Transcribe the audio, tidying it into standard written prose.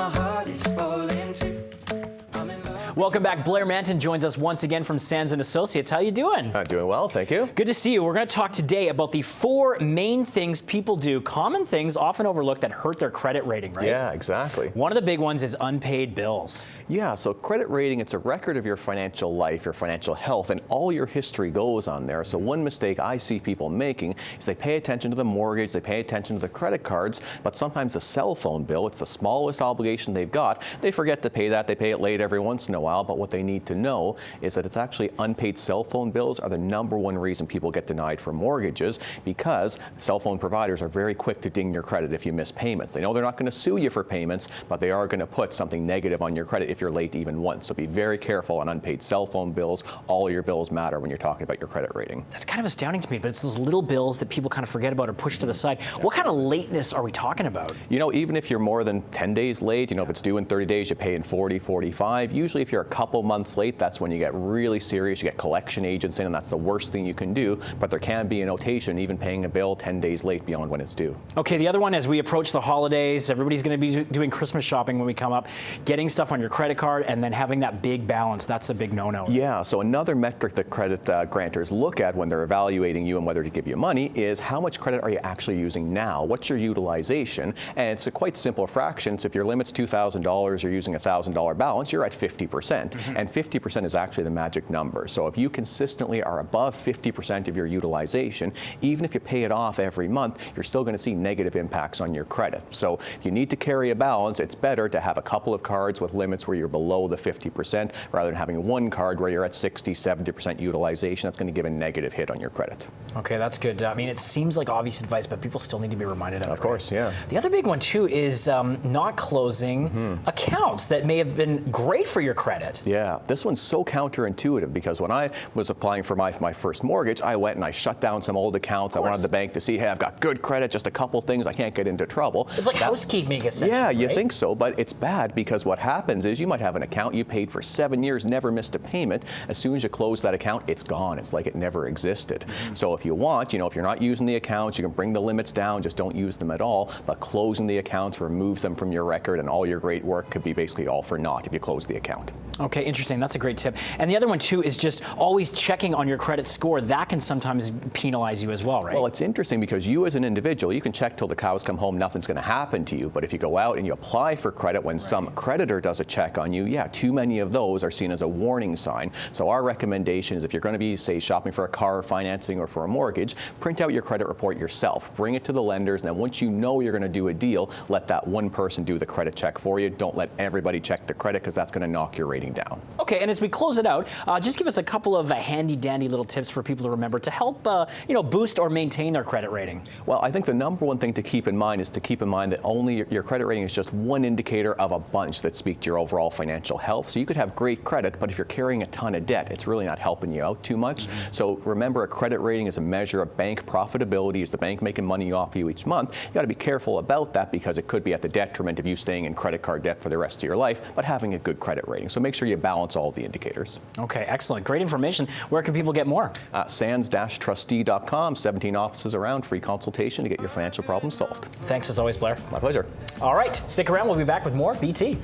my heart is falling too. Welcome back. Blair Manton joins us once again from Sands & Associates. How you doing? Doing well, thank you. Good to see you. We're going to talk today about the 4 main things people do, common things often overlooked that hurt their credit rating, right? Yeah, exactly. One of the big ones is unpaid bills. Yeah, so credit rating, it's a record of your financial life, your financial health, and all your history goes on there. So one mistake I see people making is they pay attention to the mortgage, they pay attention to the credit cards, but sometimes the cell phone bill, it's the smallest obligation they've got. They forget to pay that. They pay it late every once in a while, but what they need to know is that it's actually unpaid cell phone bills are the #1 reason people get denied for mortgages, because cell phone providers are very quick to ding your credit if you miss payments. They know they're not going to sue you for payments, but they are going to put something negative on your credit if you're late even once. So be very careful on unpaid cell phone bills. All your bills matter when you're talking about your credit rating. That's kind of astounding to me, but it's those little bills that people kind of forget about or push to the side. What kind of lateness are we talking about? You know, even if you're more than 10 days late, if it's due in 30 days, you pay in 40, 45. Usually if you're a couple months late, that's when you get really serious. You get collection agents in, and that's the worst thing you can do. But there can be a notation, even paying a bill 10 days late beyond when it's due. Okay, the other one, as we approach the holidays, everybody's going to be doing Christmas shopping when we come up, getting stuff on your credit card and then having that big balance. That's a big no-no. Yeah, so another metric that credit grantors look at when they're evaluating you and whether to give you money is how much credit are you actually using now? What's your utilization? And it's a quite simple fraction. So if your limit's $2,000, you're using a $1,000 balance, you're at 50%. And 50% is actually the magic number. So if you consistently are above 50% of your utilization, even if you pay it off every month, you're still going to see negative impacts on your credit. So if you need to carry a balance, it's better to have a couple of cards with limits where you're below the 50% rather than having one card where you're at 60, 70% utilization. That's going to give a negative hit on your credit. Okay, that's good. I mean, it seems like obvious advice, but people still need to be reminded of it. Of course, right? yeah. The other big one, too, is not closing accounts that may have been great for your credit. Yeah, this one's so counterintuitive because when I was applying for my first mortgage, I went and I shut down some old accounts. I wanted the bank to see, hey, I've got good credit, just a couple things, I can't get into trouble. It's like housekeeping, essentially. Yeah, you right? think so, but it's bad because what happens is you might have an account you paid for 7 years, never missed a payment. As soon as you close that account, it's gone. It's like it never existed. So if you want, if you're not using the accounts, you can bring the limits down, just don't use them at all. But closing the accounts removes them from your record, and all your great work could be basically all for naught if you close the account. Okay, interesting. That's a great tip. And the other one, too, is just always checking on your credit score. That can sometimes penalize you as well, right? Well, it's interesting because you as an individual, you can check till the cows come home, nothing's going to happen to you. But if you go out and you apply for credit when some creditor does a check on you, yeah, too many of those are seen as a warning sign. So our recommendation is if you're going to be, say, shopping for a car, financing, or for a mortgage, print out your credit report yourself. Bring it to the lenders, and then once you know you're going to do a deal, let that one person do the credit check for you. Don't let everybody check the credit because that's going to knock your rating down. Okay, and as we close it out, just give us a couple of handy-dandy little tips for people to remember to help, boost or maintain their credit rating. Well, I think the #1 thing to keep in mind is to keep in mind that only your credit rating is just one indicator of a bunch that speak to your overall financial health. So you could have great credit, but if you're carrying a ton of debt, it's really not helping you out too much. So remember, a credit rating is a measure of bank profitability. Is the bank making money off you each month? You got to be careful about that because it could be at the detriment of you staying in credit card debt for the rest of your life, but having a good credit rating. So make sure you balance all the indicators. Okay, excellent. Great information. Where can people get more? Sands-trustee.com, 17 offices around, free consultation to get your financial problems solved. Thanks as always, Blair. My pleasure. All right, stick around. We'll be back with more BT.